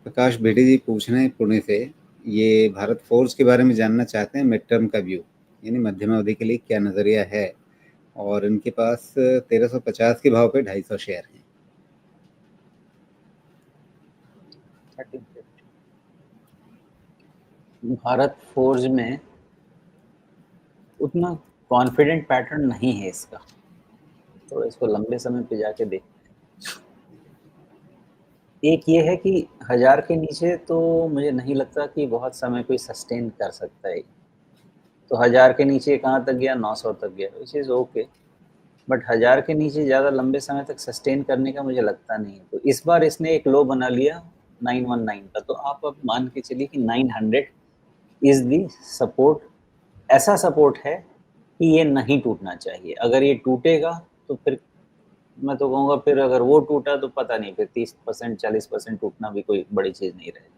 प्रकाश बेड़ी जी पूछ रहे हैं पुणे से। ये भारत फोर्ज के बारे में जानना चाहते हैं, मिड टर्म का व्यू, यानी मध्यम अवधि के लिए क्या नज़रिया है। और इनके पास 1350 के भाव पे 250 शेयर हैं। 1350 भारत फोर्ज में उतना कॉन्फिडेंट पैटर्न नहीं है इसका, तो इसको लंबे समय पे जाके देखते हैं। एक ये है कि 1000 के नीचे तो मुझे नहीं लगता कि बहुत समय कोई सस्टेन कर सकता है। तो 1000 के नीचे कहाँ तक गया? 900 तक गया, विच इज़ ओके, बट 1000 के नीचे ज़्यादा लंबे समय तक सस्टेन करने का मुझे लगता नहीं है। तो इस बार इसने एक लो बना लिया 919 का, तो आप अब मान के चलिए कि 900 इज दी सपोर्ट। ऐसा सपोर्ट है कि ये नहीं टूटना चाहिए। अगर ये टूटेगा तो फिर मैं तो कहूँगा, फिर अगर वो टूटा तो पता नहीं, फिर 30% 40% टूटना भी कोई बड़ी चीज़ नहीं रहेगी।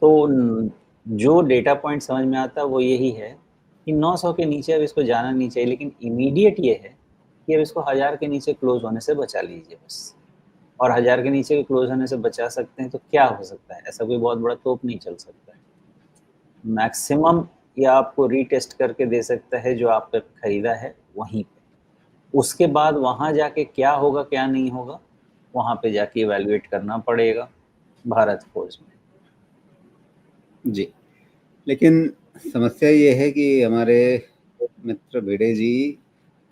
तो जो डेटा पॉइंट समझ में आता है वो यही है कि 900 के नीचे अब इसको जाना नहीं चाहिए, लेकिन इमीडिएट ये है कि अब इसको 1000 के नीचे क्लोज होने से बचा लीजिए बस। और 1000 के नीचे क्लोज होने से बचा सकते हैं तो क्या हो सकता है? ऐसा कोई बहुत बड़ा तोप नहीं चल सकता है। मैक्सिमम ये आपको रीटेस्ट करके दे सकता है जो आपने खरीदा है वहीं पे। उसके बाद वहाँ जाके क्या होगा क्या नहीं होगा, वहाँ पे जाके इवैल्यूएट करना पड़ेगा भारत फोर्ज में। जी, लेकिन समस्या ये है कि हमारे मित्र भिड़े जी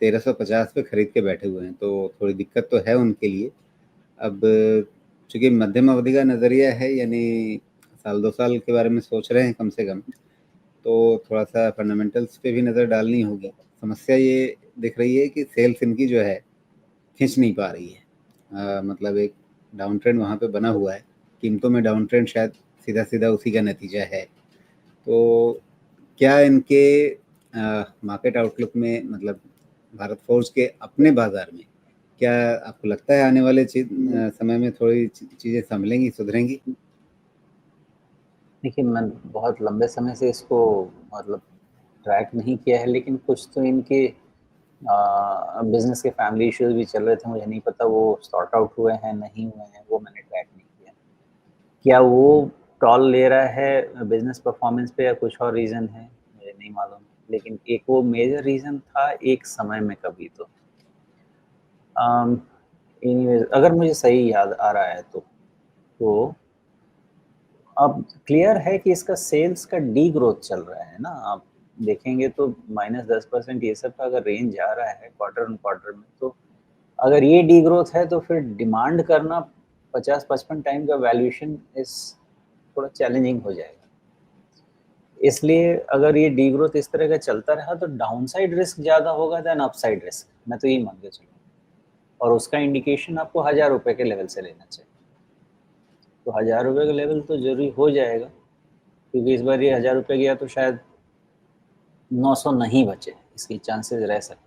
1350 पे खरीद के बैठे हुए हैं, तो थोड़ी दिक्कत तो है उनके लिए। अब चूँकि मध्यम अवधि का नज़रिया है, यानी साल 2 साल के बारे में सोच रहे हैं कम से कम, तो थोड़ा-सा फंडामेंटल्स पे भी नज़र डालनी होगी। समस्या ये दिख रही है कि सेल्स इनकी जो है, खींच नहीं पा रही है। मतलब एक डाउन ट्रेंड वहाँ पे बना हुआ है। कीमतों में डाउन ट्रेंड शायद सीधा-सीधा उसी का नतीजा है। तो क्या इनके मार्केट आउटलुक में, मतलब भारत फोर्ज के अपने बाज़ार में, क्या आपको लगता है आने वाले समय में थोड़ी चीज़ें सँभलेंगी, सुधरेंगी? देखिए, मैं बहुत लंबे समय से इसको मतलब ट्रैक नहीं किया है, लेकिन कुछ तो इनके बिज़नेस के फैमिली इश्यूज़ भी चल रहे थे, मुझे नहीं पता वो सॉर्ट आउट हुए हैं, नहीं हुए हैं, वो मैंने ट्रैक नहीं किया। क्या वो टॉल ले रहा है बिज़नेस परफ़ॉर्मेंस पे या कुछ और रीज़न है, मुझे नहीं मालूम। लेकिन एक वो मेजर रीज़न था एक समय में कभी तो। एनीवेज़ अगर मुझे सही याद आ रहा है तो अब क्लियर है कि इसका सेल्स का डी-ग्रोथ चल रहा है ना, आप देखेंगे तो -10% ये सब का अगर रेंज जा रहा है क्वार्टर ऑन क्वार्टर में, तो अगर ये डी-ग्रोथ है तो फिर डिमांड करना 50-55 टाइम का वैल्यूएशन इज़ थोड़ा चैलेंजिंग हो जाएगा। इसलिए अगर ये डी-ग्रोथ इस तरह का चलता रहा तो डाउनसाइड रिस्क ज़्यादा होगा देन अपसाइड रिस्क, मैं तो यही मान के चलूँगा। और उसका इंडिकेशन आपको ₹1000 के लेवल से लेना चाहिए। तो ₹1000 का लेवल तो ज़रूरी हो जाएगा, क्योंकि इस बार ये ₹1000 गया तो शायद 900 नहीं बचे, इसकी चांसेस रह सकते हैं।